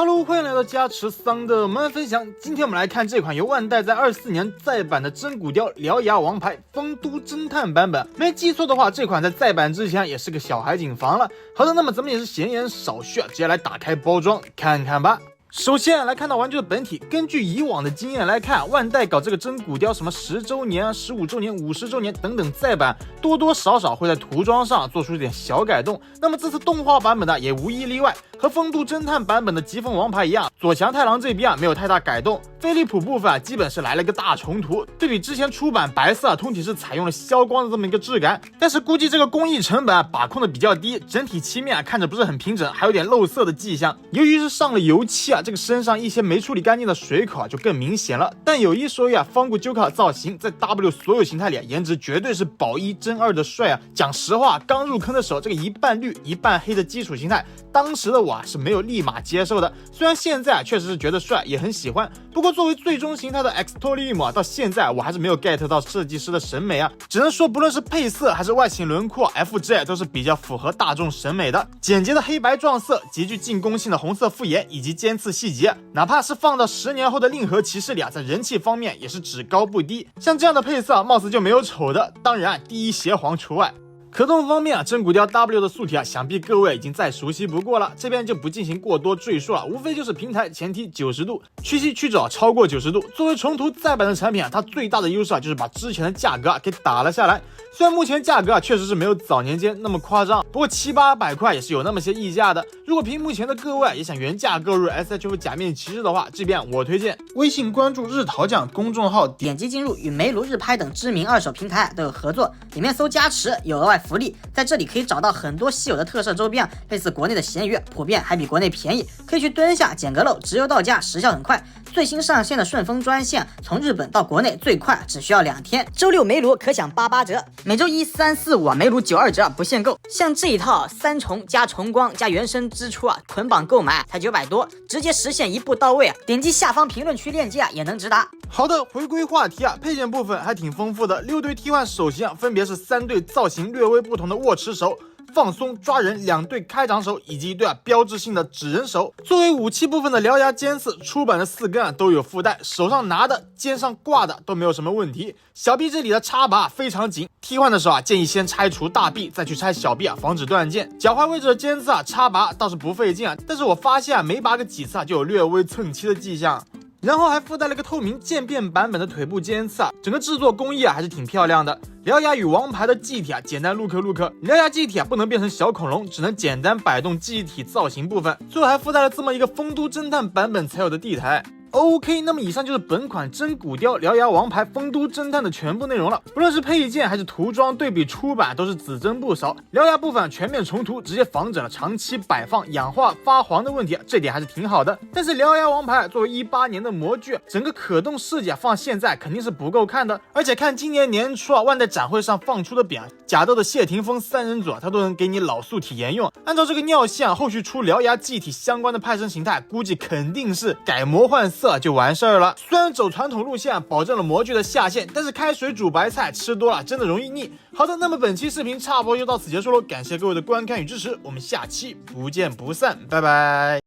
Hello， 欢迎来到加持桑的慢慢分享。今天我们来看这款由万代在24年再版的真骨雕獠牙王牌风都侦探版本。没记错的话，这款在再版之前也是个小海景房了。好的，那么咱们也是闲言少叙，直接来打开包装看看吧。首先来看到玩具的本体，根据以往的经验来看，万代搞这个真骨雕什么10周年、15周年、50周年等等再版，多多少少会在涂装上做出一点小改动。那么这次动画版本的也无一例外，和风都侦探版本的疾风王牌一样，左强太郎这边没有太大改动，飞利浦部分基本是来了个大重涂，对比之前出版白色通体是采用了消光的这么一个质感，但是估计这个工艺成本把控的比较低，整体漆面看着不是很平整，还有点漏色的迹象。由于是上了油漆这个身上一些没处理干净的水口就更明显了。但有一说一方谷鸠卡造型在 W 所有形态里颜值绝对是保一真二的帅讲实话，刚入坑的时候，这个一半绿一半黑的基础形态，当时的我是没有立马接受的。虽然现在确实是觉得帅，也很喜欢，不过作为最终形态的 Extreme 到现在我还是没有 get 到设计师的审美只能说不论是配色还是外形轮廓 FJ 都是比较符合大众审美的。简洁的黑白撞色，极具进攻性的红色复眼以及尖刺细节，哪怕是放到10年后的令和骑士里在人气方面也是只高不低。像这样的配色貌似就没有丑的，当然第一邪皇除外。可动方面真骨雕 W 的素体想必各位已经再熟悉不过了，这边就不进行过多赘述了，无非就是平台前踢90度，屈膝屈肘超过90度。作为重涂再版的产品它最大的优势就是把之前的价格给打了下来。虽然目前价格确实是没有早年间那么夸张，不过700-800块也是有那么些溢价的。如果屏幕前的各位也想原价购入 S.H.F 假面骑士的话，这边我推荐微信关注日淘酱公众号，点击进入与梅卢、日拍等知名二手平台都有合作，里面搜加持有额外福利，在这里可以找到很多稀有的特色周边类似国内的闲鱼，普遍还比国内便宜，可以去蹲下捡个漏，直邮到家，时效很快。最新上线的顺丰专线，从日本到国内最快只需要2天。周六梅卢可享88折，每周1、3、4、5梅卢92折不限购。像这一套3重加重光加原生支出捆绑购买才900多，直接实现一步到位点击下方评论区链接也能直达。好的，回归话题配件部分还挺丰富的，6对替换手型分别是3对造型略微不同的握持手，放松抓人2对开掌手，以及一对标志性的指人手。作为武器部分的獠牙尖刺，出版的4根都有附带，手上拿的肩上挂的都没有什么问题。小臂这里的插拔非常紧，替换的时候建议先拆除大臂再去拆小臂防止断剑。脚踝位置的尖刺插拔倒是不费劲但是我发现没拔个几次就有略微蹭漆的迹象。然后还附带了个透明渐变版本的腿部尖刺整个制作工艺还是挺漂亮的。獠牙与王牌的记忆体简单look，獠牙记忆体不能变成小恐龙，只能简单摆动记忆体造型部分。最后还附带了这么一个风都侦探版本才有的地台。OK， 那么以上就是本款真骨雕獠牙王牌风都侦探的全部内容了。不论是配件还是涂装，对比出版都是紫增不少。獠牙部分全面重涂，直接防止了长期摆放、氧化、发黄的问题，这点还是挺好的。但是獠牙王牌作为18年的模具，整个可动设计放现在肯定是不够看的。而且看今年年初万代展会上放出的匾，假斗的谢霆锋3人组它都能给你老素体沿用。按照这个尿性后续出獠牙记忆体相关的派生形态，估计肯定是改模换色就完事儿了。虽然走传统路线保证了模具的下限，但是开水煮白菜吃多了真的容易腻。好的，那么本期视频差不多就到此结束了，感谢各位的观看与支持，我们下期不见不散，拜拜。